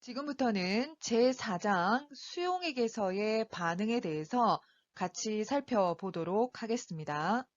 지금부터는 제4장 수용액에서의 반응에 대해서 같이 살펴보도록 하겠습니다.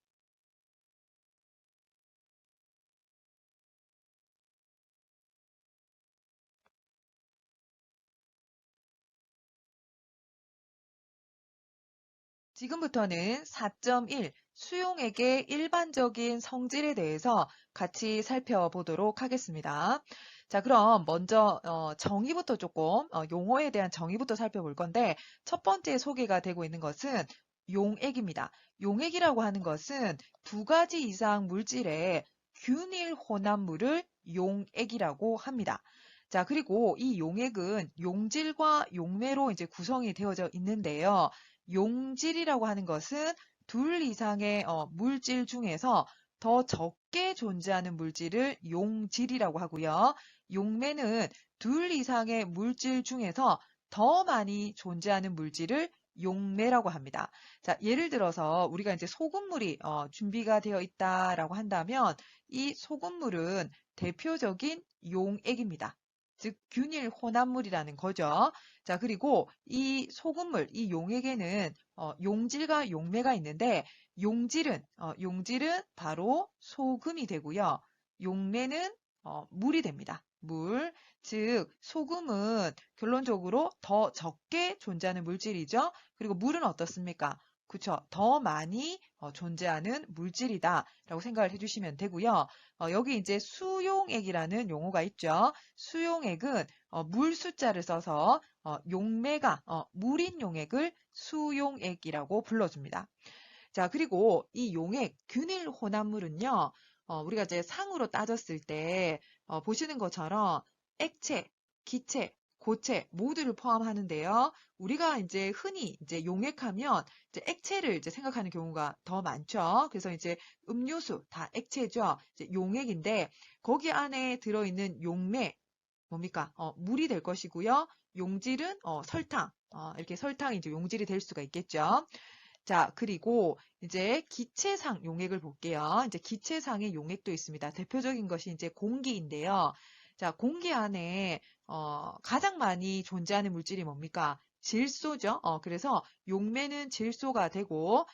지금부터는 4.1 수용액의 일반적인 성질에 대해서 같이 살펴보도록 하겠습니다. 자, 그럼 먼저 정의부터 조금 용어에 대한 정의부터 살펴볼 건데 첫 번째 소개가 되고 있는 것은 용액입니다. 용액이라고 하는 것은 두 가지 이상 물질의 균일 혼합물을 용액이라고 합니다. 자, 그리고 이 용액은 용질과 용매로 이제 구성이 되어져 있는데요. 용질이라고 하는 것은 둘 이상의 물질 중에서 더 적게 존재하는 물질을 용질이라고 하고요. 용매는 둘 이상의 물질 중에서 더 많이 존재하는 물질을 용매라고 합니다. 자, 예를 들어서 우리가 이제 소금물이 준비가 되어 있다라고 한다면 이 소금물은 대표적인 용액입니다. 즉 균일 혼합물이라는 거죠. 자, 그리고 이 소금물, 이 용액에는 용질과 용매가 있는데 용질은 바로 소금이 되고요. 용매는 물이 됩니다. 물, 즉 소금은 결론적으로 더 적게 존재하는 물질이죠. 그리고 물은 어떻습니까? 그쵸. 더 많이 존재하는 물질이다라고 생각을 해주시면 되고요. 여기 이제 수용액이라는 용어가 있죠. 수용액은 물 숫자를 써서 용매가 물인 용액을 수용액이라고 불러줍니다. 자, 그리고 이 용액 균일 혼합물은요. 우리가 이제 상으로 따졌을 때 보시는 것처럼 액체, 기체, 고체 모두를 포함하는데요. 우리가 이제 흔히 이제 용액하면 이제 액체를 이제 생각하는 경우가 더 많죠. 그래서 이제 음료수 다 액체죠. 이제 용액인데 거기 안에 들어있는 용매 뭡니까? 물이 될 것이고요. 용질은 설탕. 이렇게 설탕이 이제 용질이 될 수가 있겠죠. 자, 그리고 이제 기체상 용액을 볼게요. 이제 기체상의 용액도 있습니다. 대표적인 것이 이제 공기인데요. 자, 공기 안에 가장 많이 존재하는 물질이 뭡니까? 질소죠. 그래서 용매는 질소가 되고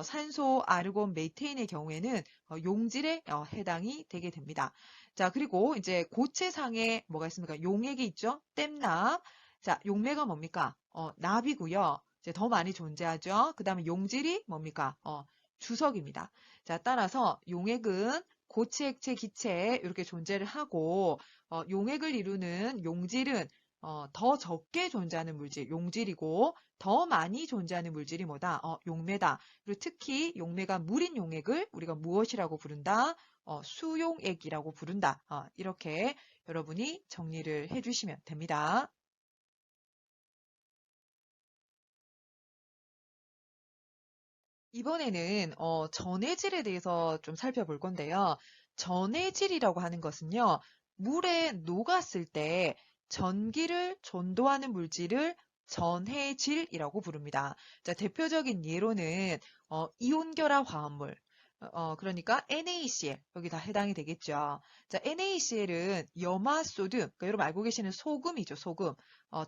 산소, 아르곤, 메테인의 경우에는 용질에 해당이 되게 됩니다. 자, 그리고 이제 고체상에 뭐가 있습니까? 용액이 있죠. 땜납. 자, 용매가 뭡니까? 납이고요. 이제 더 많이 존재하죠. 그 다음에 용질이 뭡니까? 주석입니다. 자, 따라서 용액은 고체, 액체, 기체 이렇게 존재를 하고 용액을 이루는 용질은 더 적게 존재하는 물질, 용질이고 더 많이 존재하는 물질이 뭐다? 용매다. 그리고 특히 용매가 물인 용액을 우리가 무엇이라고 부른다? 수용액이라고 부른다. 이렇게 여러분이 정리를 해주시면 됩니다. 이번에는 전해질에 대해서 좀 살펴볼 건데요. 전해질이라고 하는 것은요. 물에 녹았을 때 전기를 전도하는 물질을 전해질이라고 부릅니다. 자, 대표적인 예로는 이온결합 화합물, 그러니까 NaCl 여기 다 해당이 되겠죠. 자, NaCl은 염화소듐, 그러니까 여러분 알고 계시는 소금이죠, 소금.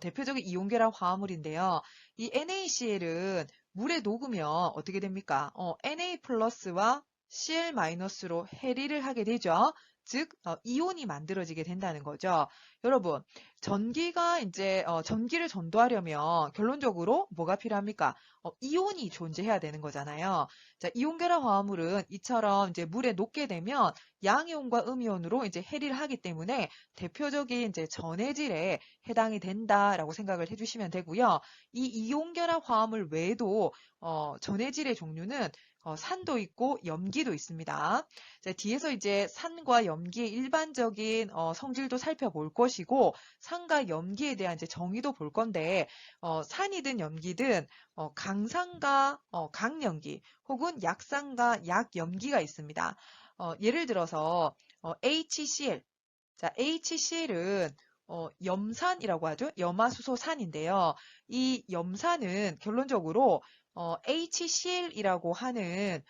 대표적인 이온결합 화합물인데요. 이 NaCl은 물에 녹으면 어떻게 됩니까? Na 플러스와 Cl 마이너스로 해리를 하게 되죠. 즉, 이온이 만들어지게 된다는 거죠. 여러분, 전기가 이제, 전기를 전도하려면 결론적으로 뭐가 필요합니까? 이온이 존재해야 되는 거잖아요. 자, 이온 결합 화합물은 이처럼 이제 물에 녹게 되면 양이온과 음이온으로 이제 해리를 하기 때문에 대표적인 이제 전해질에 해당이 된다라고 생각을 해주시면 되고요. 이 이온 결합 화합물 외에도 전해질의 종류는 산도 있고 염기도 있습니다. 자, 뒤에서 이제 산과 염기의 일반적인 성질도 살펴볼 것이고 산과 염기에 대한 이제 정의도 볼 건데 산이든 염기든 강산과 강염기 혹은 약산과 약염기가 있습니다. 예를 들어서 HCl 자, HCl은 염산이라고 하죠. 염화수소산인데요. 이 염산은 결론적으로 HCl이라고 하는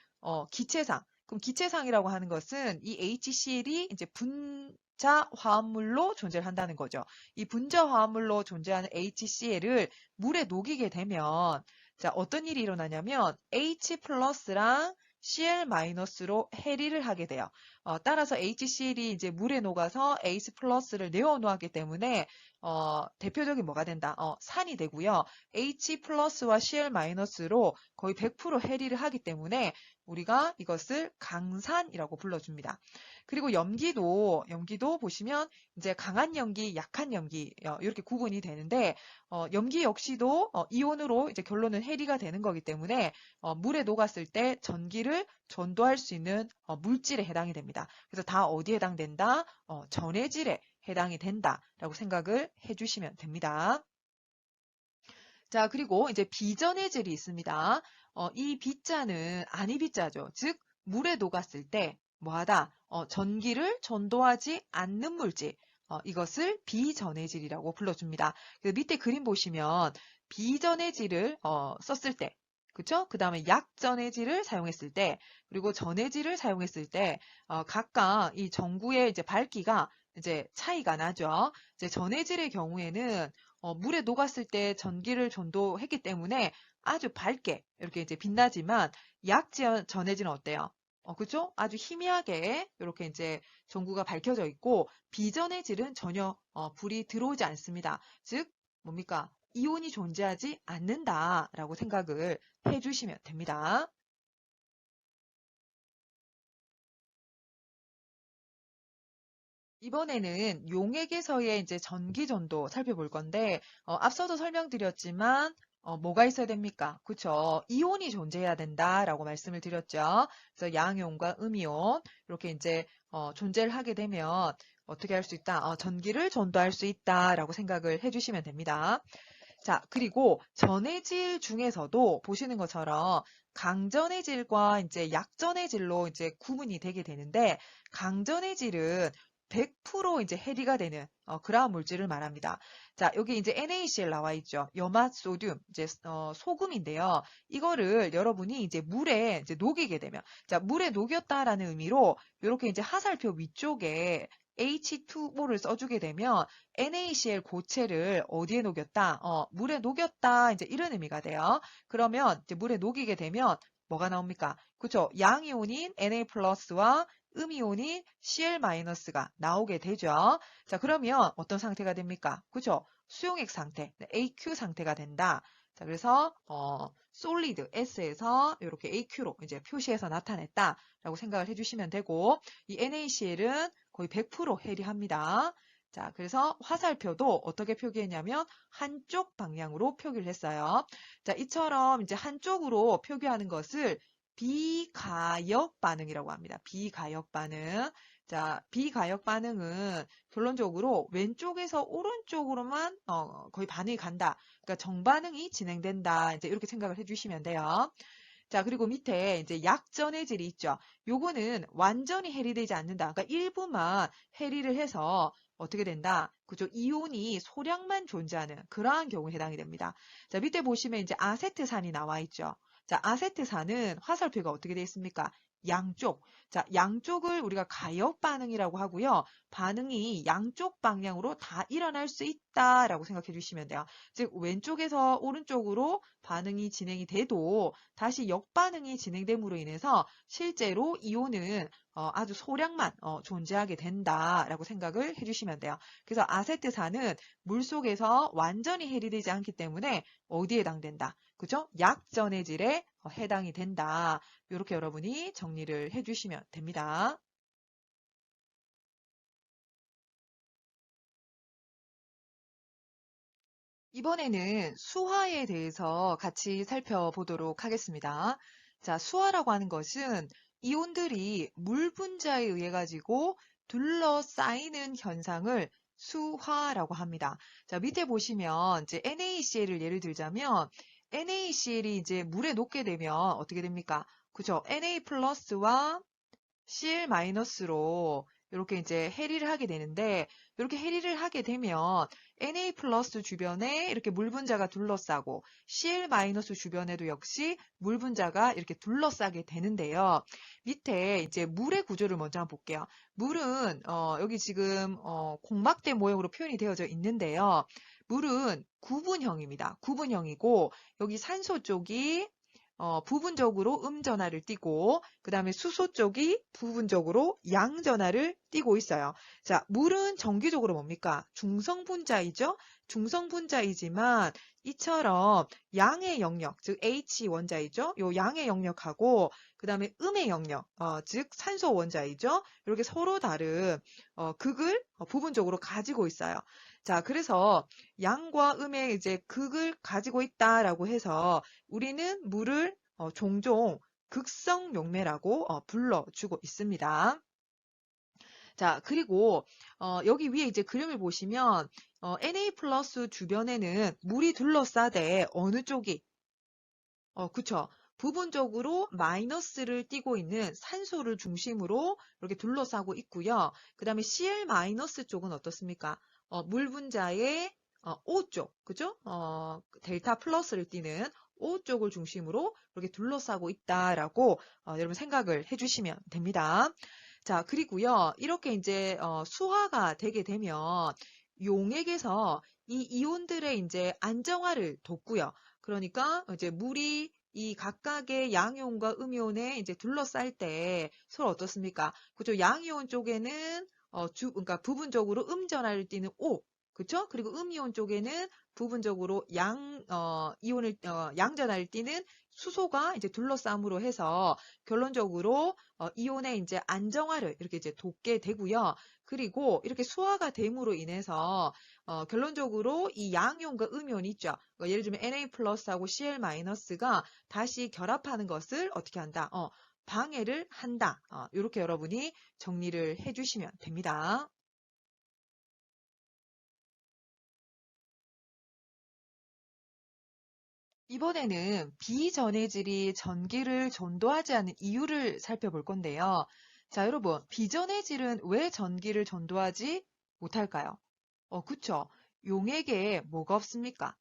기체상, 그럼 기체상이라고 하는 것은 이 HCl이 이제 분자 화합물로 존재를 한다는 거죠. 이 분자 화합물로 존재하는 HCl을 물에 녹이게 되면 자, 어떤 일이 일어나냐면 H 플러스랑 Cl-로 해리를 하게 돼요. 따라서 HCl이 이제 물에 녹아서 H 플러스를 내어놓았기 때문에 대표적인 뭐가 된다? 산이 되고요. H 플러스와 Cl-로 거의 100% 해리를 하기 때문에 우리가 이것을 강산이라고 불러줍니다. 그리고 염기도 보시면 이제 강한 염기, 약한 염기 이렇게 구분이 되는데 염기 역시도 이온으로 이제 결론은 해리가 되는 거기 때문에 물에 녹았을 때 전기를 전도할 수 있는 물질에 해당이 됩니다. 그래서 다 어디에 해당된다? 전해질에 해당이 된다라고 생각을 해주시면 됩니다. 자, 그리고 이제 비전해질이 있습니다. 이 비자는 아니비자죠. 즉, 물에 녹았을 때 뭐하다? 전기를 전도하지 않는 물질. 이것을 비전해질이라고 불러줍니다. 그 밑에 그림 보시면 비전해질을 썼을 때, 그쵸? 그 다음에 약전해질을 사용했을 때, 그리고 전해질을 사용했을 때, 각각 이 전구의 이제 밝기가 이제 차이가 나죠. 이제 전해질의 경우에는 물에 녹았을 때 전기를 전도했기 때문에 아주 밝게 이렇게 이제 빛나지만 전해질은 어때요? 그죠? 아주 희미하게 이렇게 이제 전구가 밝혀져 있고 비전해질은 전혀 불이 들어오지 않습니다. 즉 뭡니까? 이온이 존재하지 않는다라고 생각을 해주시면 됩니다. 이번에는 용액에서의 이제 전기 전도 살펴볼 건데, 앞서도 설명드렸지만, 뭐가 있어야 됩니까? 그쵸? 이온이 존재해야 된다라고 말씀을 드렸죠. 그래서 양이온과 음이온, 이렇게 이제, 존재를 하게 되면, 어떻게 할 수 있다? 전기를 전도할 수 있다라고 생각을 해주시면 됩니다. 자, 그리고 전해질 중에서도 보시는 것처럼 강전의 질과 이제 약전의 질로 이제 구분이 되게 되는데 강전의 질은 100% 이제 해리가 되는 그러한 물질을 말합니다. 자, 여기 이제 NaCl 나와 있죠. 염화소듐, 이제 소금인데요. 이거를 여러분이 이제 물에 이제 녹이게 되면, 자, 물에 녹였다라는 의미로 이렇게 이제 하살표 위쪽에 H2O를 써주게 되면 NaCl 고체를 어디에 녹였다? 물에 녹였다. 이제 이런 의미가 돼요. 그러면 이제 물에 녹이게 되면 뭐가 나옵니까? 그쵸? 양이온인 Na 플러스와 음이온인 Cl-가 나오게 되죠. 자, 그러면 어떤 상태가 됩니까? 그쵸? 수용액 상태, AQ 상태가 된다. 자, 그래서 솔리드 S에서 이렇게 AQ로 이제 표시해서 나타냈다라고 생각을 해주시면 되고 이 NaCl은 거의 100% 해리합니다. 자, 그래서 화살표도 어떻게 표기했냐면 한쪽 방향으로 표기를 했어요. 자, 이처럼 이제 한쪽으로 표기하는 것을 비가역 반응이라고 합니다. 비가역 반응. 자, 비가역 반응은 결론적으로 왼쪽에서 오른쪽으로만 거의 반응이 간다. 그러니까 정반응이 진행된다. 이제 이렇게 생각을 해주시면 돼요. 자, 그리고 밑에 이제 약전의 질이 있죠. 요거는 완전히 해리되지 않는다. 그러니까 일부만 해리를 해서 어떻게 된다? 그죠? 이온이 소량만 존재하는 그러한 경우에 해당이 됩니다. 자, 밑에 보시면 이제 아세트산이 나와 있죠. 자, 아세트산은 화살표가 어떻게 되어 있습니까? 양쪽. 자, 양쪽을 우리가 가역 반응이라고 하고요. 반응이 양쪽 방향으로 다 일어날 수 있다라고 생각해 주시면 돼요. 즉, 왼쪽에서 오른쪽으로 반응이 진행이 돼도 다시 역반응이 진행됨으로 인해서 실제로 이온은 아주 소량만 존재하게 된다라고 생각을 해주시면 돼요. 그래서 아세트산은 물속에서 완전히 해리되지 않기 때문에 어디에 해당된다? 그죠? 약전해질에 해당이 된다. 이렇게 여러분이 정리를 해주시면 됩니다. 이번에는 수화에 대해서 같이 살펴보도록 하겠습니다. 자, 수화라고 하는 것은 이온들이 물 분자에 의해 가지고 둘러싸이는 현상을 수화라고 합니다. 자, 밑에 보시면 이제 NaCl을 예를 들자면 NaCl이 이제 물에 녹게 되면 어떻게 됩니까? 그죠? Na 플러스와 Cl 마이너스로 이렇게 이제 해리를 하게 되는데 이렇게 해리를 하게 되면 Na 플러스 주변에 이렇게 물 분자가 둘러싸고 Cl 마이너스 주변에도 역시 물 분자가 이렇게 둘러싸게 되는데요. 밑에 이제 물의 구조를 먼저 한번 볼게요. 물은 여기 지금 공막대 모형으로 표현이 되어져 있는데요. 물은 구분형입니다. 구분형이고 여기 산소 쪽이 부분적으로 음전하를 띠고 그 다음에 수소 쪽이 부분적으로 양전하를 띠고 있어요. 자, 물은 정기적으로 뭡니까? 중성분자이죠? 중성분자이지만 이처럼 양의 영역, 즉 H 원자이죠? 요 양의 영역하고 그 다음에 음의 영역, 즉 산소 원자이죠? 이렇게 서로 다른 극을 부분적으로 가지고 있어요. 자, 그래서 양과 음의 이제 극을 가지고 있다라고 해서 우리는 물을 종종 극성 용매라고 불러주고 있습니다. 자, 그리고 여기 위에 이제 그림을 보시면 Na 플러스 주변에는 물이 둘러싸되 어느 쪽이 그쵸. 부분적으로 마이너스를 띠고 있는 산소를 중심으로 이렇게 둘러싸고 있고요. 그 다음에 Cl 마이너스 쪽은 어떻습니까? 물 분자의 O 쪽, 그죠? 델타 플러스를 띠는 O 쪽을 중심으로 이렇게 둘러싸고 있다라고 여러분 생각을 해주시면 됩니다. 자, 그리고요. 이렇게 이제 수화가 되게 되면 용액에서 이 이온들의 이제 안정화를 돕고요. 그러니까 이제 물이 이 각각의 양이온과 음이온에 이제 둘러쌀 때 서로 어떻습니까? 그죠? 양이온 쪽에는 그러니까 부분적으로 음전하를 띠는 O, 그렇죠? 그리고 음이온 쪽에는 부분적으로 이온을 양전하를 띠는 수소가 이제 둘러싸므로 해서 결론적으로 이온의 이제 안정화를 이렇게 이제 돕게 되고요. 그리고 이렇게 수화가 됨으로 인해서 결론적으로 이 양이온과 음이온이 있죠. 예를 들면 Na 플러스하고 Cl 마이너스가 다시 결합하는 것을 어떻게 한다? 방해를 한다. 이렇게 여러분이 정리를 해주시면 됩니다. 이번에는 비전해질이 전기를 전도하지 않는 이유를 살펴볼 건데요. 자, 여러분, 비전해질은 왜 전기를 전도하지 못할까요? 그쵸. 용액에 뭐가 없습니까?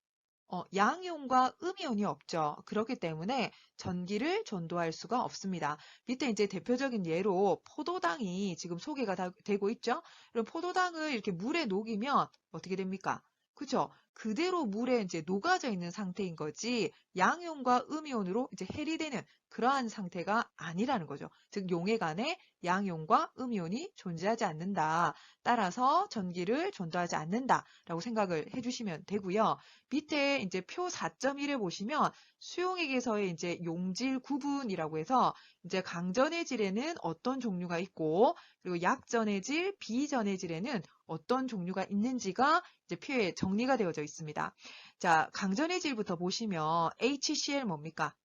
양이온과 음이온이 없죠. 그렇기 때문에 전기를 전도할 수가 없습니다. 밑에 이제 대표적인 예로 포도당이 지금 소개가 되고 있죠. 그럼 포도당을 이렇게 물에 녹이면 어떻게 됩니까? 그죠? 그대로 물에 이제 녹아져 있는 상태인 거지 양이온과 음이온으로 이제 해리되는 그러한 상태가 아니라는 거죠. 즉 용액 안에 양이온과 음이온이 존재하지 않는다. 따라서 전기를 전도하지 않는다라고 생각을 해주시면 되고요. 밑에 이제 표 4.1에 보시면 수용액에서의 이제 용질 구분이라고 해서 이제 강전의 질에는 어떤 종류가 있고 그리고 약전의 질, 비전의 질에는 어떤 종류가 있는지가 이제 표에 정리가 되어져 있습니다. 자, 강전의 질부터 보시면 HCl 뭡니까?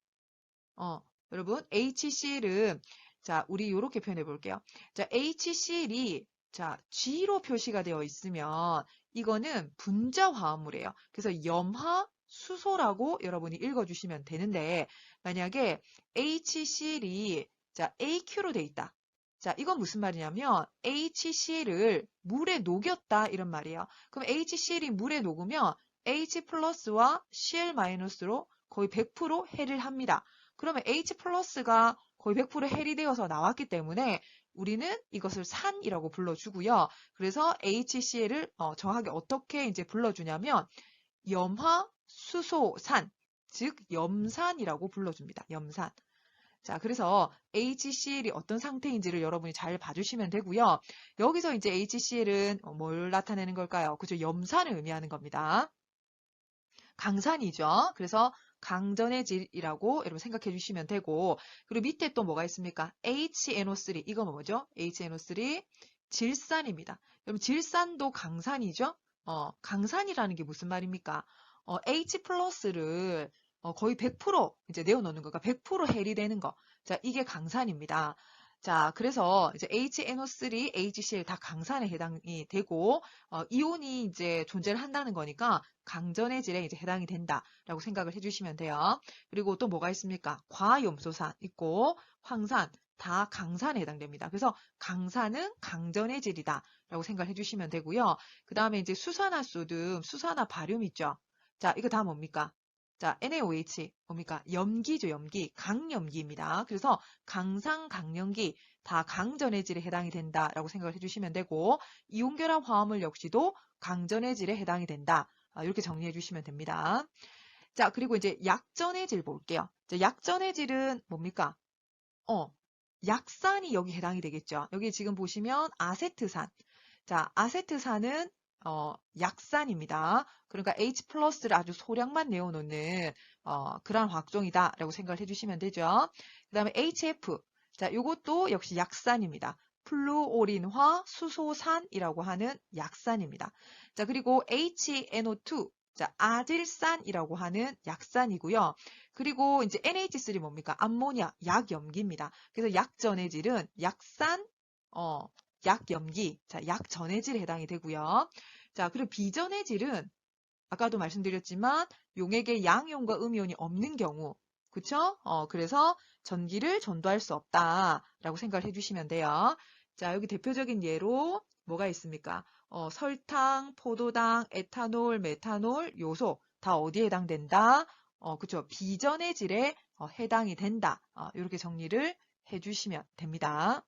여러분, HCl은 자, 우리 이렇게 표현해 볼게요. 자, HCl이 자, G로 표시가 되어 있으면 이거는 분자 화합물이에요. 그래서 염화 수소라고 여러분이 읽어주시면 되는데 만약에 HCl이 자, AQ로 돼 있다. 자, 이건 무슨 말이냐면 HCl을 물에 녹였다 이런 말이에요. 그럼 HCl이 물에 녹으면 H 플러스와 Cl 마이너스로 거의 100% 해를 합니다. 그러면 H 플러스가 거의 100% 해리되어서 나왔기 때문에 우리는 이것을 산이라고 불러주고요. 그래서 HCl을 정확하게 어떻게 이제 불러주냐면 염화수소산, 즉 염산이라고 불러줍니다. 염산. 자, 그래서 HCl이 어떤 상태인지를 여러분이 잘 봐주시면 되고요. 여기서 이제 HCl은 뭘 나타내는 걸까요? 그죠? 염산을 의미하는 겁니다. 강산이죠. 그래서 강전의 질이라고 여러분 생각해 주시면 되고 그리고 밑에 또 뭐가 있습니까? HNO3 이거 뭐죠? HNO3 질산입니다. 여러분 질산도 강산이죠? 강산이라는 게 무슨 말입니까? H 플러스를 거의 100% 이제 내어놓는 거가 100% 해리되는 거. 자, 이게 강산입니다. 자, 그래서 이제 HNO3, HCl 다 강산에 해당이 되고 이온이 이제 존재를 한다는 거니까 강전의 질에 이제 해당이 된다라고 생각을 해주시면 돼요. 그리고 또 뭐가 있습니까? 과염소산 있고 황산, 다 강산에 해당됩니다. 그래서 강산은 강전의 질이다 라고 생각해 주시면 되고요. 그 다음에 이제 수산화소등, 수산화바륨 있죠. 자, 이거 다 뭡니까? 자, NaOH 뭡니까? 염기죠, 염기. 강염기입니다. 그래서 강산, 강염기 다 강전의 질에 해당이 된다라고 생각을 해주시면 되고, 이온결합 화합물 역시도 강전의 질에 해당이 된다. 이렇게 정리해 주시면 됩니다. 자, 그리고 이제 약전의 질 볼게요. 자, 약전의 질은 뭡니까? 약산이 여기 해당이 되겠죠. 여기 지금 보시면 아세트산. 자, 아세트산은 약산입니다. 그러니까 H 플러스를 아주 소량만 내어놓는 그러한 확종이다라고 생각을 해주시면 되죠. 그 다음에 HF. 자, 이것도 역시 약산입니다. 플루오린화 수소산이라고 하는 약산입니다. 자, 그리고 HNO2. 자, 아질산이라고 하는 약산이고요. 그리고 이제 NH3 뭡니까? 암모니아, 약염기입니다. 그래서 약전해질은 약산, 약염기, 자, 약전해질에 해당이 되고요. 자, 그리고 비전해질은 아까도 말씀드렸지만 용액에 양이온과 음이온이 없는 경우, 그쵸? 그래서 전기를 전도할 수 없다라고 생각을 해주시면 돼요. 자, 여기 대표적인 예로 뭐가 있습니까? 설탕, 포도당, 에탄올, 메탄올, 요소 다 어디에 해당된다? 그쵸? 비전의 질에 해당이 된다. 이렇게 정리를 해주시면 됩니다.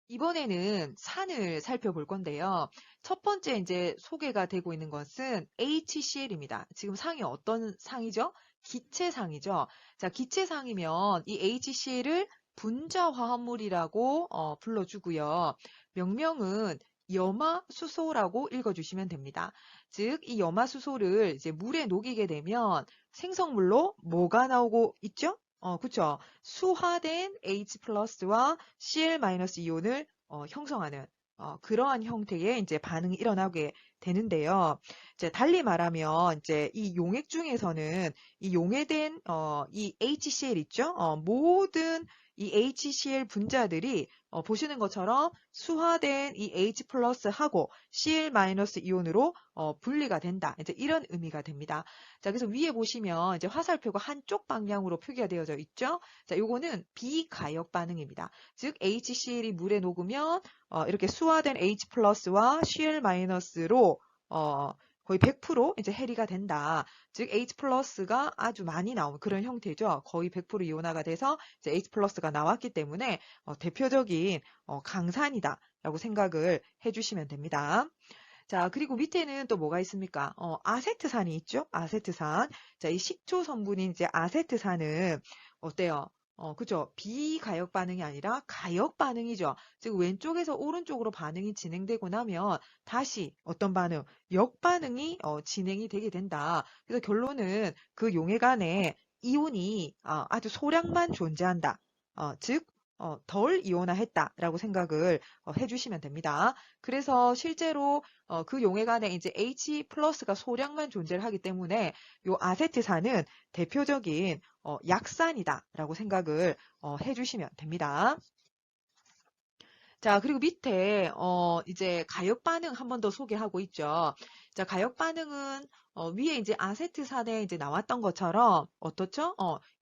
이번에는 산을 살펴볼 건데요. 첫 번째 이제 소개가 되고 있는 것은 HCl입니다. 지금 상이 어떤 상이죠? 기체상이죠. 자, 기체상이면 이 HCl을 분자화합물이라고 불러주고요. 명명은 염화수소라고 읽어주시면 됩니다. 즉, 이 염화수소를 이제 물에 녹이게 되면 생성물로 뭐가 나오고 있죠? 그쵸. 수화된 H 플러스와 Cl 마이너스 이온을 형성하는 그러한 형태의 이제 반응이 일어나게 되는데요. 이제 달리 말하면 이제 이 용액 중에서는 이 용해된 이 HCl 있죠? 모든 이 HCl 분자들이 보시는 것처럼 수화된 이 H 플러스하고 Cl 마이너스 이온으로 분리가 된다. 이제 이런 의미가 됩니다. 자, 그래서 위에 보시면 이제 화살표가 한쪽 방향으로 표기가 되어져 있죠? 자, 요거는 비가역 반응입니다. 즉, HCl이 물에 녹으면 이렇게 수화된 H 플러스와 Cl 마이너스로 거의 100% 이제 해리가 된다. 즉, H 플러스가 아주 많이 나온 그런 형태죠. 거의 100% 이온화가 돼서 이제 H 플러스가 나왔기 때문에 대표적인 강산이다라고 생각을 해주시면 됩니다. 자, 그리고 밑에는 또 뭐가 있습니까? 아세트산이 있죠? 아세트산. 자, 이 식초 성분인 이제 아세트산은 어때요? 그죠? 비가역 반응이 아니라 가역 반응이죠. 즉, 왼쪽에서 오른쪽으로 반응이 진행되고 나면 다시 어떤 반응? 역반응이 진행이 되게 된다. 그래서 결론은 그 용액 안에 이온이 아주 소량만 존재한다. 즉, 덜 이온화했다라고 생각을 해주시면 됩니다. 그래서 실제로 그 용액 안에 이제 H 플러스가 소량만 존재를 하기 때문에 요 아세트산은 대표적인 약산이다라고 생각을 해주시면 됩니다. 자, 그리고 밑에 이제 가역 반응 한 번 더 소개하고 있죠. 자, 가역 반응은 위에 이제 아세트산에 이제 나왔던 것처럼 어떻죠?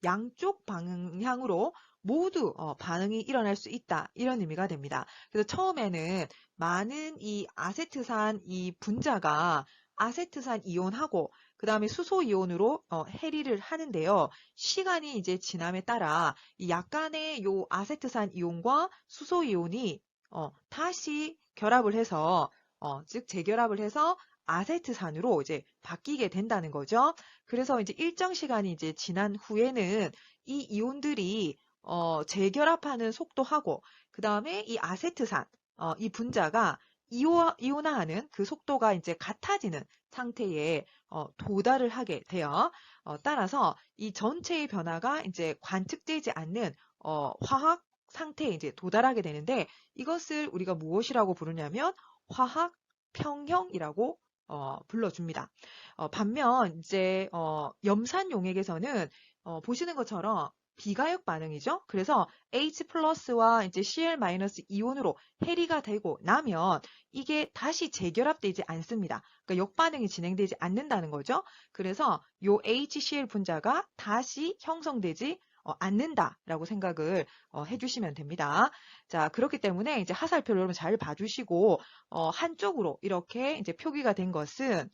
양쪽 방향으로 모두 반응이 일어날 수 있다. 이런 의미가 됩니다. 그래서 처음에는 많은 이 아세트산 이 분자가 아세트산 이온하고 그 다음에 수소 이온으로 해리를 하는데요. 시간이 이제 지남에 따라 이 약간의 요 아세트산 이온과 수소 이온이 다시 결합을 해서 즉 재결합을 해서 아세트산으로 이제 바뀌게 된다는 거죠. 그래서 이제 일정 시간이 이제 지난 후에는 이 이온들이 재결합하는 속도하고 그 다음에 이 아세트산 이 분자가 이온화하는 그 속도가 이제 같아지는 상태에 도달을 하게 돼요. 따라서 이 전체의 변화가 이제 관측되지 않는 화학 상태에 이제 도달하게 되는데 이것을 우리가 무엇이라고 부르냐면 화학 평형이라고 불러줍니다. 반면 이제 염산 용액에서는 보시는 것처럼 비가역 반응이죠. 그래서 H 플러스와 이제 Cl 마이너스 이온으로 해리가 되고 나면 이게 다시 재결합되지 않습니다. 그러니까 역반응이 진행되지 않는다는 거죠. 그래서 요 HCl 분자가 다시 형성되지 않는다라고 생각을 해주시면 됩니다. 자, 그렇기 때문에 이제 하살표를 여러분 잘 봐주시고 한쪽으로 이렇게 이제 표기가 된 것은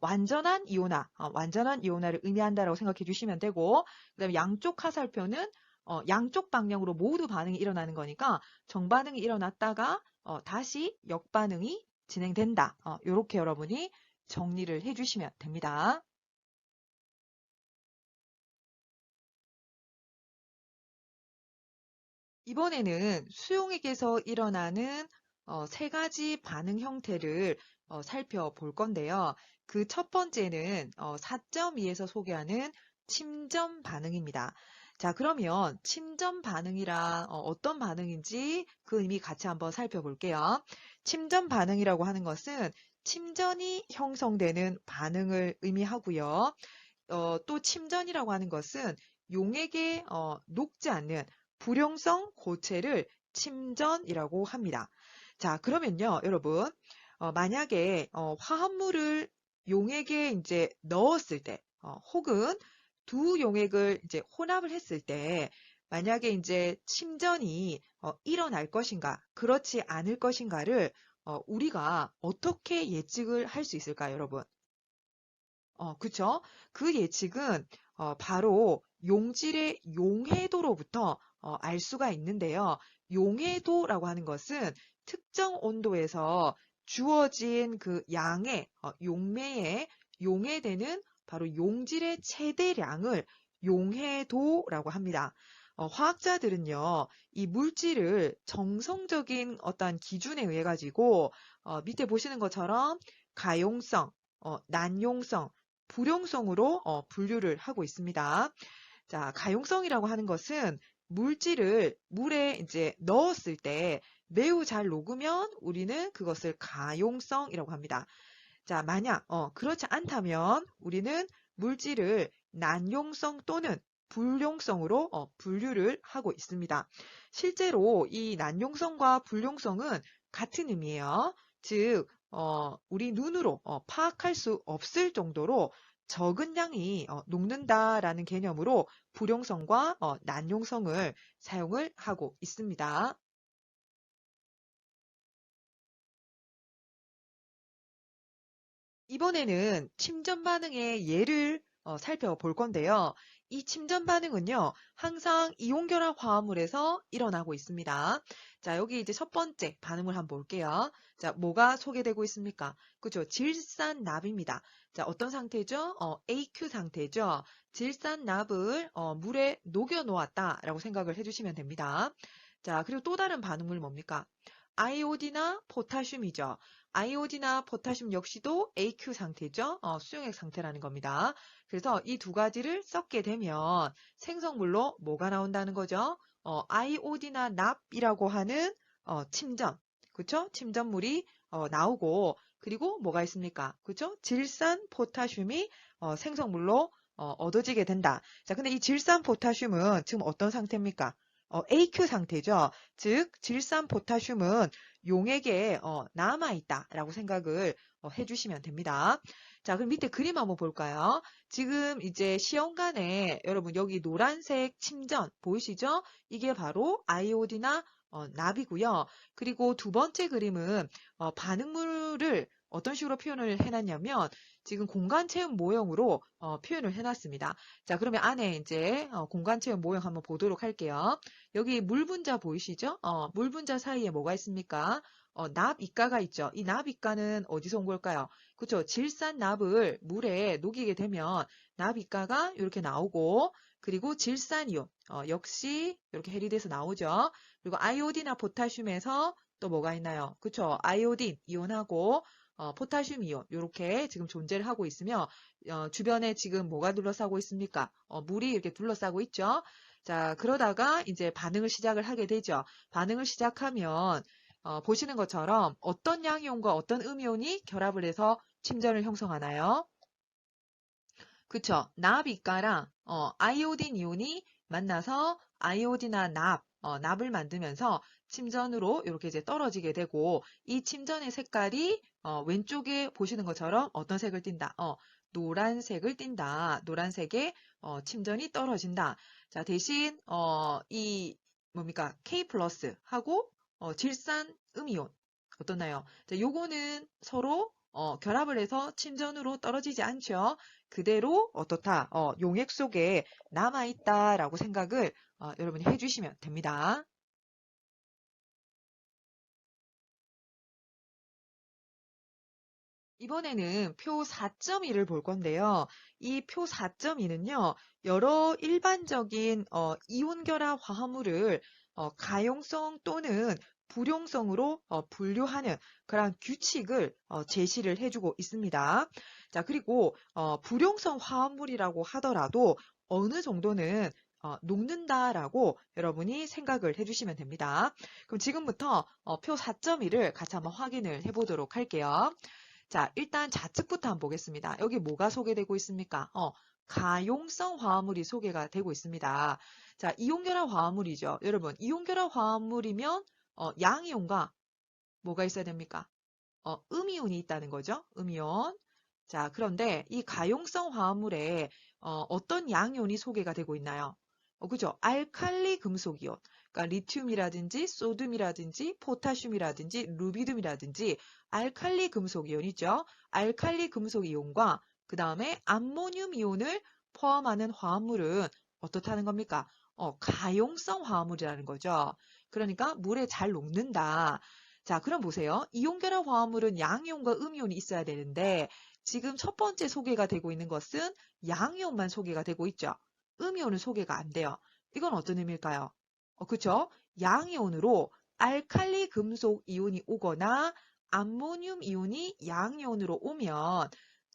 완전한 이온화를 의미한다라고 생각해 주시면 되고, 그다음에 양쪽 하살표는 양쪽 방향으로 모두 반응이 일어나는 거니까 정반응이 일어났다가 다시 역반응이 진행된다. 이렇게 여러분이 정리를 해주시면 됩니다. 이번에는 수용액에서 일어나는 세 가지 반응 형태를 살펴볼 건데요. 그 첫 번째는 4.2에서 소개하는 침전 반응입니다. 자, 그러면 침전 반응이란 어떤 반응인지 그 의미 같이 한번 살펴볼게요. 침전 반응이라고 하는 것은 침전이 형성되는 반응을 의미하고요. 또 침전이라고 하는 것은 용액에 녹지 않는 불용성 고체를 침전이라고 합니다. 자, 그러면요, 여러분, 만약에 화합물을 용액에 이제 넣었을 때, 혹은 두 용액을 이제 혼합을 했을 때, 만약에 이제 침전이 일어날 것인가, 그렇지 않을 것인가를 우리가 어떻게 예측을 할 수 있을까요, 여러분? 그쵸? 그 예측은 바로 용질의 용해도로부터 알 수가 있는데요. 용해도라고 하는 것은 특정 온도에서 주어진 그 양의 용매에 용해되는 바로 용질의 최대량을 용해도라고 합니다. 화학자들은요, 이 물질을 정성적인 어떤 기준에 의해 가지고 밑에 보시는 것처럼 가용성, 난용성, 불용성으로 분류를 하고 있습니다. 자, 가용성이라고 하는 것은 물질을 물에 이제 넣었을 때 매우 잘 녹으면 우리는 그것을 가용성이라고 합니다. 자, 만약 그렇지 않다면 우리는 물질을 난용성 또는 불용성으로 분류를 하고 있습니다. 실제로 이 난용성과 불용성은 같은 의미예요. 즉, 우리 눈으로 파악할 수 없을 정도로 적은 양이 녹는다라는 개념으로 불용성과 난용성을 사용을 하고 있습니다. 이번에는 침전 반응의 예를 살펴볼 건데요. 이 침전 반응은요, 항상 이온결합 화합물에서 일어나고 있습니다. 자, 여기 이제 첫 번째 반응을 한번 볼게요. 자, 뭐가 소개되고 있습니까? 그죠? 질산납입니다. 자, 어떤 상태죠? AQ 상태죠. 질산납을 물에 녹여 놓았다라고 생각을 해주시면 됩니다. 자, 그리고 또 다른 반응물 뭡니까? 아이오디나 포타슘이죠. 아이오디나 포타슘 역시도 AQ 상태죠. 수용액 상태라는 겁니다. 그래서 이 두 가지를 섞게 되면 생성물로 뭐가 나온다는 거죠? 아이오디나 납이라고 하는 침전, 그쵸? 침전물이 나오고 그리고 뭐가 있습니까? 그쵸? 질산 포타슘이 생성물로 얻어지게 된다. 자, 근데 이 질산 포타슘은 지금 어떤 상태입니까? AQ 상태죠. 즉, 질산 포타슘은 용액에 남아있다라고 생각을 해주시면 됩니다. 자, 그럼 밑에 그림 한번 볼까요? 지금 이제 시험관에 여러분 여기 노란색 침전 보이시죠? 이게 바로 아이오디나 납이고요. 그리고 두 번째 그림은 반응물을 어떤 식으로 표현을 해놨냐면 지금 공간 체험 모형으로 표현을 해놨습니다. 자, 그러면 안에 이제 공간 체험 모형 한번 보도록 할게요. 여기 물 분자 보이시죠? 물 분자 사이에 뭐가 있습니까? 납입가가 있죠. 이 납입가는 어디서 온 걸까요? 그렇죠. 질산납을 물에 녹이게 되면 납입가가 이렇게 나오고 그리고 질산이온 역시 이렇게 해리돼서 나오죠. 그리고 아이오딘이나 포타슘에서 또 뭐가 있나요? 그렇죠. 아이오딘 이온하고 포타슘 이온 이렇게 지금 존재를 하고 있으며 주변에 지금 뭐가 둘러싸고 있습니까? 물이 이렇게 둘러싸고 있죠. 자, 그러다가 이제 반응을 시작을 하게 되죠. 반응을 시작하면 보시는 것처럼 어떤 양이온과 어떤 음이온이 결합을 해서 침전을 형성하나요? 그쵸. 납입가랑 아이오딘 이온이 만나서 아이오디나 납을 만들면서 침전으로 이렇게 이제 떨어지게 되고 이 침전의 색깔이 왼쪽에 보시는 것처럼 어떤 색을 띈다? 노란색을 띈다. 노란색에 침전이 떨어진다. 자, 대신 이 뭡니까? K 플러스 하고 질산 음이온 어떻나요? 자, 요거는 서로 결합을 해서 침전으로 떨어지지 않죠. 그대로 어떻다? 용액 속에 남아있다라고 생각을 여러분이 해주시면 됩니다. 이번에는 표 4.2를 볼 건데요. 이 표 4.2는요, 여러 일반적인 이온 결합 화합물을 가용성 또는 불용성으로 분류하는 그런 규칙을 제시를 해주고 있습니다. 자, 그리고 불용성 화합물이라고 하더라도 어느 정도는 녹는다라고 여러분이 생각을 해주시면 됩니다. 그럼 지금부터 표 4.2를 같이 한번 확인을 해보도록 할게요. 자, 일단 좌측부터 한번 보겠습니다. 여기 뭐가 소개되고 있습니까? 가용성 화합물이 소개가 되고 있습니다. 자, 이온결합 화합물이죠. 여러분, 이온결합 화합물이면 양이온과 뭐가 있어야 됩니까? 음이온이 있다는 거죠. 음이온. 자, 그런데 이 가용성 화합물에 어떤 양이온이 소개가 되고 있나요? 그죠? 알칼리 금속이온. 그러니까 리튬이라든지 소듐이라든지 포타슘이라든지 루비듐이라든지 알칼리 금속이온이죠. 알칼리 금속이온과 그 다음에 암모늄 이온을 포함하는 화합물은 어떻다는 겁니까? 가용성 화합물이라는 거죠. 그러니까 물에 잘 녹는다. 자, 그럼 보세요. 이온결합 화합물은 양이온과 음이온이 있어야 되는데 지금 첫 번째 소개가 되고 있는 것은 양이온만 소개가 되고 있죠. 음이온은 소개가 안 돼요. 이건 어떤 의미일까요? 그쵸? 양이온으로 알칼리 금속 이온이 오거나 암모늄 이온이 양이온으로 오면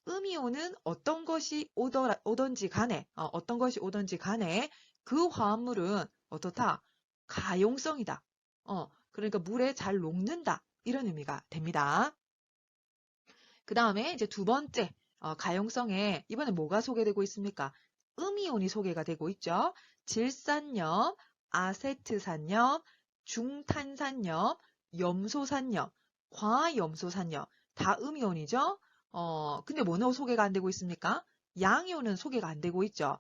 음이온은 어떤 것이 오던지 간에 어떤 것이 오던지 간에 그 화합물은 어떻다? 가용성이다. 그러니까 물에 잘 녹는다. 이런 의미가 됩니다. 그 다음에 이제 두 번째 가용성에 이번에 뭐가 소개되고 있습니까? 음이온이 소개가 되고 있죠. 질산염, 아세트산염, 중탄산염, 염소산염, 과염소산염 다 음이온이죠. 근데 뭐는 소개가 안 되고 있습니까? 양이온은 소개가 안 되고 있죠.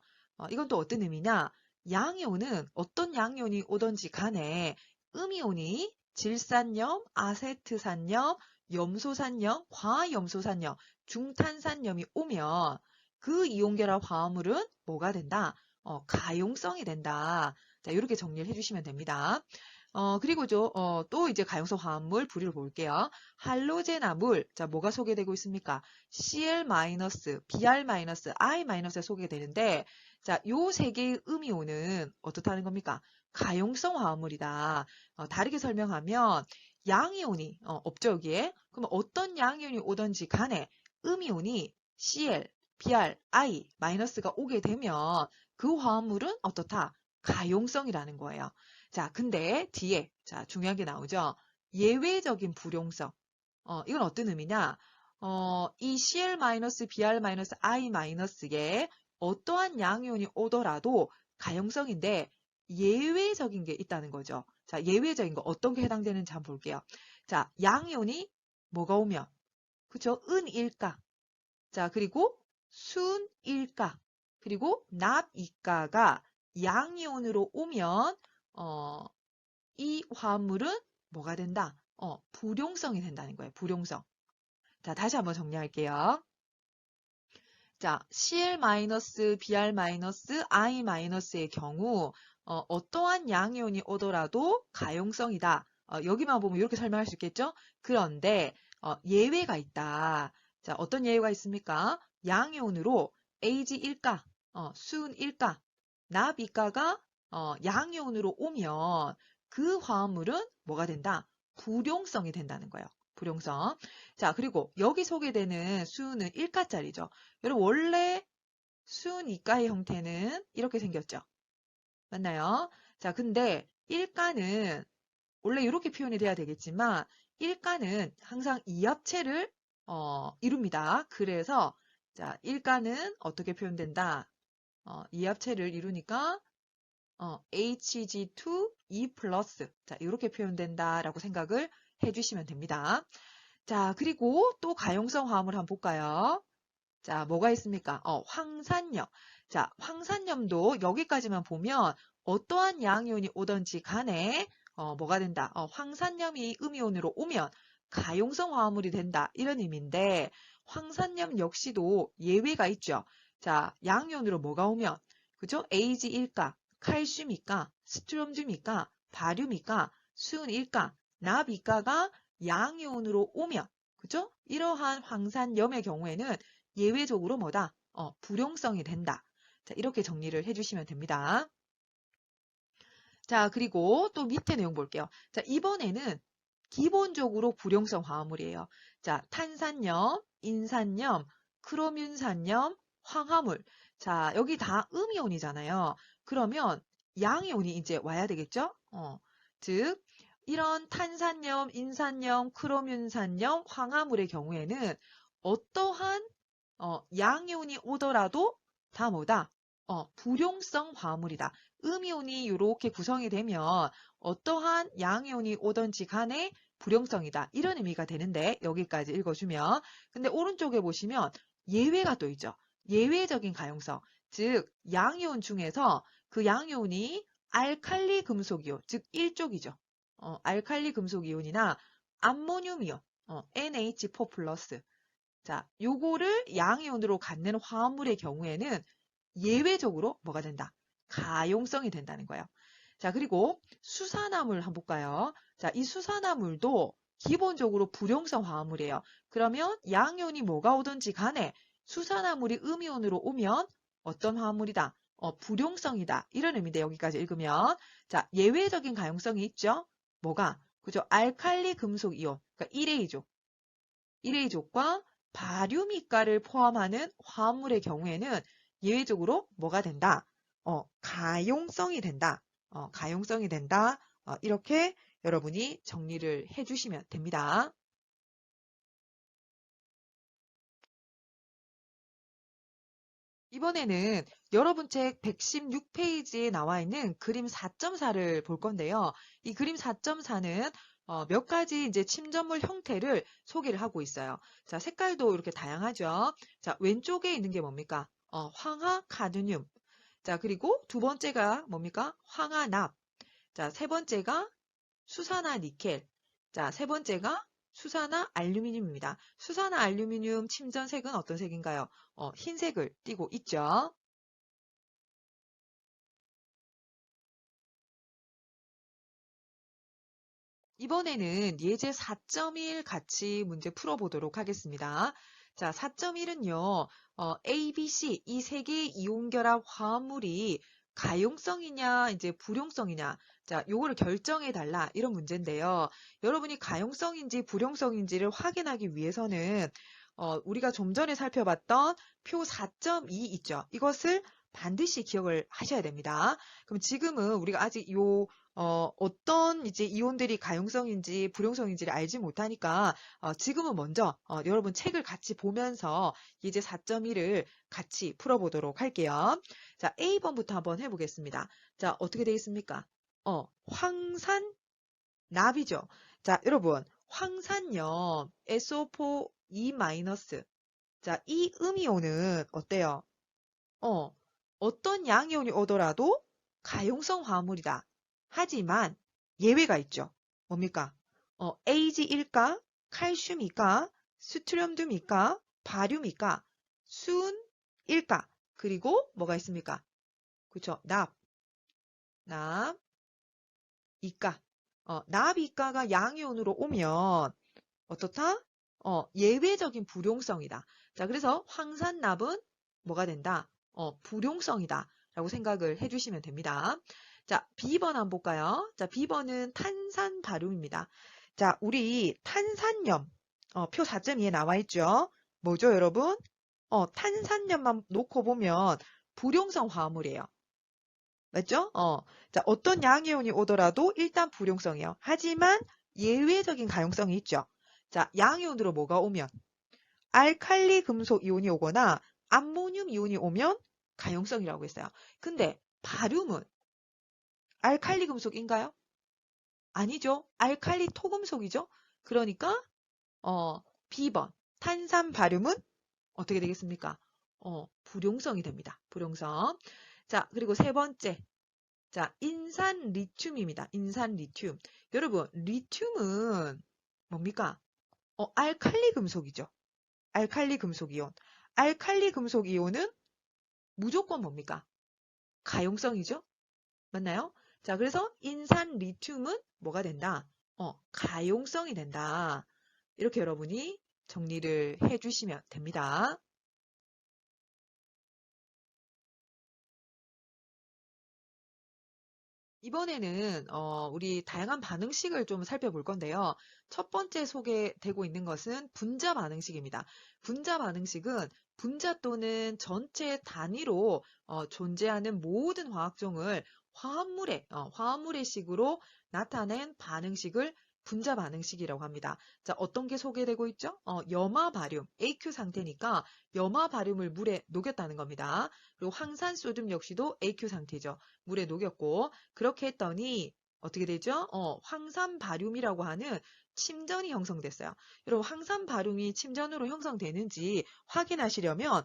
이건 또 어떤 의미냐? 양이온은 어떤 양이온이 오던지 간에 음이온이 질산염, 아세트산염, 염소산염, 과염소산염, 중탄산염이 오면 그 이온결합 화합물은 뭐가 된다? 가용성이 된다. 자, 이렇게 정리를 해주시면 됩니다. 그리고 또 이제 가용성 화합물 부리를 볼게요. 할로제나물, 자, 뭐가 소개되고 있습니까? Cl-, Br-, I- 소개되는데, 자, 요 세 개의 음이온은 어떻다는 겁니까? 가용성 화합물이다. 다르게 설명하면, 양이온이 없죠, 여기에. 그럼 어떤 양이온이 오든지 간에 음이온이 Cl, Br, I-가 오게 되면 그 화합물은 어떻다? 가용성이라는 거예요. 자, 근데 뒤에 자, 중요한 게 나오죠. 예외적인 불용성. 이건 어떤 의미냐? 이 Cl-, Br-, I-에 어떠한 양이온이 오더라도 가용성인데 예외적인 게 있다는 거죠. 자, 예외적인 거 어떤 게 해당되는지 한번 볼게요. 자, 양이온이 뭐가 오면 그쵸? 은일가. 자, 그리고 순일가. 그리고 납이가가 양이온으로 오면 이 화합물은 뭐가 된다? 불용성이 된다는 거예요. 불용성. 자, 다시 한번 정리할게요. 자, Cl-, Br-, I-의 경우 어떠한 양이온이 오더라도 가용성이다. 여기만 보면 이렇게 설명할 수 있겠죠? 그런데 예외가 있다. 자, 어떤 예외가 있습니까? 양이온으로 Ag1가, 수은1가, 납2가가 양이온으로 오면 그 화합물은 뭐가 된다? 불용성이 된다는 거예요. 불용성. 자, 그리고 여기 소개되는 수은은 1가짜리죠. 여러분 원래 수은 이가의 형태는 이렇게 생겼죠. 맞나요? 자, 근데 1가는 원래 이렇게 표현이 돼야 되겠지만 1가는 항상 이합체를 이룹니다. 그래서 자, 1가는 어떻게 표현된다? 이합체를 이루니까 Hg2E+. 자, 이렇게 표현된다라고 생각을 해주시면 됩니다. 자, 그리고 또 가용성 화합을 한번 볼까요? 자, 뭐가 있습니까? 황산염. 자, 황산염도 여기까지만 보면 어떠한 양이온이 오든지 간에 뭐가 된다? 황산염이 음이온으로 오면 가용성 화합물이 된다. 이런 의미인데 황산염 역시도 예외가 있죠. 자, 양이온으로 뭐가 오면 그죠? Ag1가, 칼슘이가, 스트롬듐이가, 바륨이가, 수은일가, 납이가가 양이온으로 오면 그죠? 이러한 황산염의 경우에는 예외적으로 뭐다? 불용성이 된다. 자, 이렇게 정리를 해주시면 됩니다. 자, 그리고 또 밑에 내용 볼게요. 자, 이번에는 기본적으로 불용성 화합물이에요. 자, 탄산염, 인산염, 크로뮴산염, 황화물. 자, 여기 다 음이온이잖아요. 그러면 양이온이 이제 와야 되겠죠? 즉, 이런 탄산염, 인산염, 크로뮴산염, 황화물의 경우에는 어떠한 양이온이 오더라도 다 뭐다? 불용성 화합물이다. 음이온이 이렇게 구성이 되면 어떠한 양이온이 오든지 간에 불용성이다. 이런 의미가 되는데 여기까지 읽어주면 근데 오른쪽에 보시면 예외가 또 있죠. 예외적인 가용성. 즉 양이온 중에서 그 양이온이 알칼리 금속이온, 즉 일족이죠. 알칼리 금속이온이나 암모늄이온, NH4+. 자, 요거를 양이온으로 갖는 화합물의 경우에는 예외적으로 뭐가 된다? 가용성이 된다는 거예요. 자, 그리고 수산화물 한번 볼까요? 자, 이 수산화물도 기본적으로 불용성 화합물이에요. 그러면 양이온이 뭐가 오든지 간에 수산화물이 음이온으로 오면 어떤 화합물이다? 불용성이다. 이런 의미인데 여기까지 읽으면 자, 예외적인 가용성이 있죠? 뭐가? 그죠? 알칼리 금속 이온, 그러니까 1A족. 1A족과 바륨이가를 포함하는 화합물의 경우에는 예외적으로 뭐가 된다? 가용성이 된다. 가용성이 된다. 이렇게 여러분이 정리를 해주시면 됩니다. 이번에는 여러분 책 116페이지에 나와 있는 그림 4.4를 볼 건데요. 이 그림 4.4는 몇 가지 이제 침전물 형태를 소개를 하고 있어요. 자, 색깔도 이렇게 다양하죠. 자, 왼쪽에 있는 게 뭡니까? 황화 카드뮴. 자, 그리고 두 번째가 뭡니까? 황화납. 자, 세 번째가 수산화 니켈. 자, 세 번째가 수산화 알루미늄입니다. 수산화 알루미늄 침전색은 어떤 색인가요? 흰색을 띠고 있죠. 이번에는 예제 4.1 같이 문제 풀어보도록 하겠습니다. 자, 4.1은요, A, B, C 이 세 개의 이온결합 화합물이 가용성이냐, 이제 불용성이냐, 자, 요거를 결정해 달라 이런 문제인데요. 여러분이 가용성인지 불용성인지를 확인하기 위해서는 우리가 좀 전에 살펴봤던 표 4.2 있죠. 이것을 반드시 기억을 하셔야 됩니다. 그럼 지금은 우리가 아직 어떤 이제 이온들이 가용성인지 불용성인지를 알지 못하니까 지금은 먼저 여러분 책을 같이 보면서 이제 4.1을 같이 풀어보도록 할게요. 자, A번부터 한번 해보겠습니다. 자, 어떻게 되어 있습니까? 황산 납이죠. 자, 여러분 황산염 SO4E-. 자, 이 음이온은 어때요? 어떤 양이온이 오더라도 가용성 화합물이다. 하지만 예외가 있죠. 뭡니까? Ag1가, 칼슘이가, 스트롬듐이가, 바륨이가, 순일가, 그리고 뭐가 있습니까? 그쵸? 납, 이가. 납이가가 양이온으로 오면 어떻다? 예외적인 불용성이다. 자, 그래서 황산납은 뭐가 된다? 불용성이다. 라고 생각을 해주시면 됩니다. 자, B번 한번 볼까요? 자, B번은 탄산 바륨입니다. 자, 우리 탄산염, 표 4.2에 나와 있죠? 뭐죠, 여러분? 탄산염만 놓고 보면 불용성 화합물이에요. 맞죠? 자, 어떤 양이온이 오더라도 일단 불용성이에요. 하지만 예외적인 가용성이 있죠. 자, 양이온으로 뭐가 오면? 알칼리 금속 이온이 오거나 암모늄 이온이 오면 가용성이라고 했어요. 근데 바륨은 알칼리 금속인가요? 아니죠. 알칼리 토금속이죠. 그러니까 B번 탄산 바륨은 어떻게 되겠습니까? 불용성이 됩니다. 불용성. 자, 그리고 세 번째. 자, 인산 리튬입니다. 인산 리튬. 여러분, 리튬은 뭡니까? 알칼리 금속이죠. 알칼리 금속 이온. 알칼리 금속 이온은 무조건 뭡니까? 가용성이죠. 맞나요? 자, 그래서 인산 리튬은 뭐가 된다? 가용성이 된다. 이렇게 여러분이 정리를 해주시면 됩니다. 이번에는 우리 다양한 반응식을 좀 살펴볼 건데요. 첫 번째 소개되고 있는 것은 분자 반응식입니다. 분자 반응식은 분자 또는 전체 단위로 존재하는 모든 화학종을 화합물의 식으로 나타낸 반응식을 분자 반응식이라고 합니다. 자, 어떤 게 소개되고 있죠? 염화 바륨, AQ 상태니까 염화 바륨을 물에 녹였다는 겁니다. 그리고 황산 소듐 역시도 AQ 상태죠. 물에 녹였고 그렇게 했더니 어떻게 되죠? 황산 바륨이라고 하는 침전이 형성됐어요. 여러분 황산 바륨이 침전으로 형성되는지 확인하시려면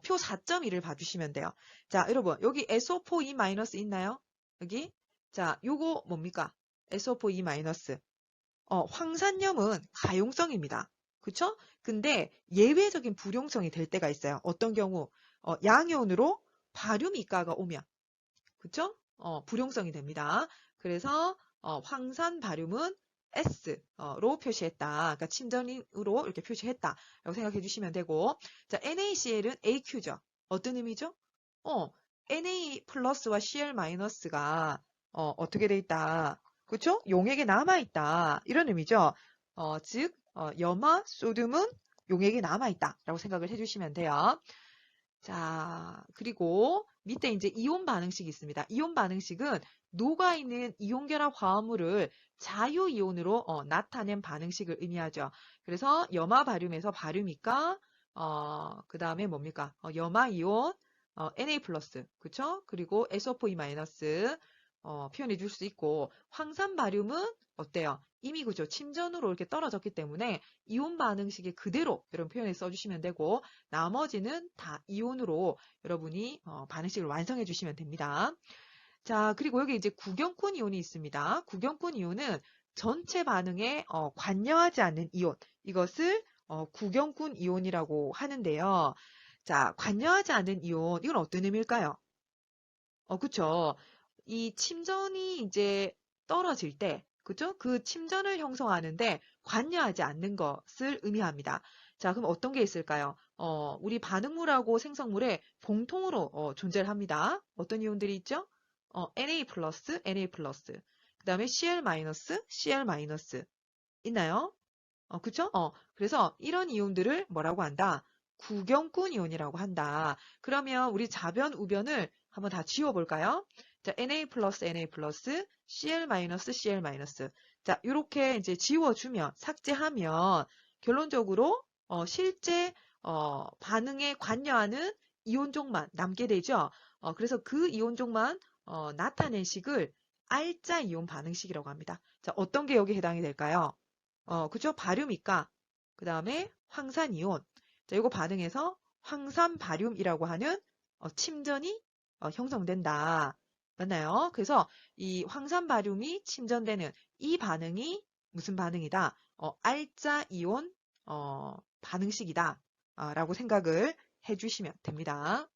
표 4.1을 봐주시면 돼요. 자, 여러분 여기 SO4E- 있나요? 여기 자, 요거 뭡니까? SO4E-. 황산염은 가용성입니다. 그쵸? 근데 예외적인 불용성이 될 때가 있어요. 어떤 경우? 양이온으로 바륨이가가 오면. 그쵸? 불용성이 됩니다. 그래서 황산 바륨은 S로 표시했다. 그러니까 침전으로 이렇게 표시했다. 라고 생각해 주시면 되고 자, NaCl은 AQ죠. 어떤 의미죠? Na 플러스와 Cl 마이너스가 어떻게 돼 있다. 그쵸? 용액에 남아있다. 이런 의미죠. 즉 염화, 소듐은 용액에 남아있다. 라고 생각을 해주시면 돼요. 자, 그리고 밑에 이제 이온 반응식이 있습니다. 이온 반응식은 녹아있는 이온결합 화합물을 자유이온으로 나타낸 반응식을 의미하죠. 그래서 염화 바륨에서 바륨이가 그 다음에 뭡니까? 염화이온 Na+, 그쵸? 그리고 SO4E- 표현해 줄 수 있고 황산 바륨은 어때요? 이미 그죠? 침전으로 이렇게 떨어졌기 때문에 이온 반응식에 그대로 여러분 표현해 써주시면 되고 나머지는 다 이온으로 여러분이 반응식을 완성해 주시면 됩니다. 자, 그리고 여기 이제 구경꾼 이온이 있습니다. 구경꾼 이온은 전체 반응에 관여하지 않는 이온, 이것을 구경꾼 이온이라고 하는데요. 자, 관여하지 않는 이온, 이건 어떤 의미일까요? 그쵸. 이 침전이 이제 떨어질 때, 그죠? 그 침전을 형성하는데 관여하지 않는 것을 의미합니다. 자, 그럼 어떤 게 있을까요? 우리 반응물하고 생성물에 공통으로 존재를 합니다. 어떤 이온들이 있죠? Na+, Na+, 그 다음에 Cl-, Cl- 있나요? 그쵸? 그래서 이런 이온들을 뭐라고 한다? 구경꾼 이온이라고 한다. 그러면 우리 좌변, 우변을 한번 다 지워볼까요? 자, Na+, Cl-, Cl-. 자, 이렇게 이제 지워주면, 삭제하면, 결론적으로, 실제, 반응에 관여하는 이온종만 남게 되죠. 그래서 그 이온종만, 나타낸 식을 R자 이온 반응식이라고 합니다. 자, 어떤 게 여기 해당이 될까요? 그죠? 바륨이가 그 다음에 황산이온. 자, 이거 반응해서 황산 바륨이라고 하는 침전이 형성된다. 맞나요? 그래서 이 황산 바륨이 침전되는 이 반응이 무슨 반응이다? R자 이온 반응식이다. 라고 생각을 해주시면 됩니다.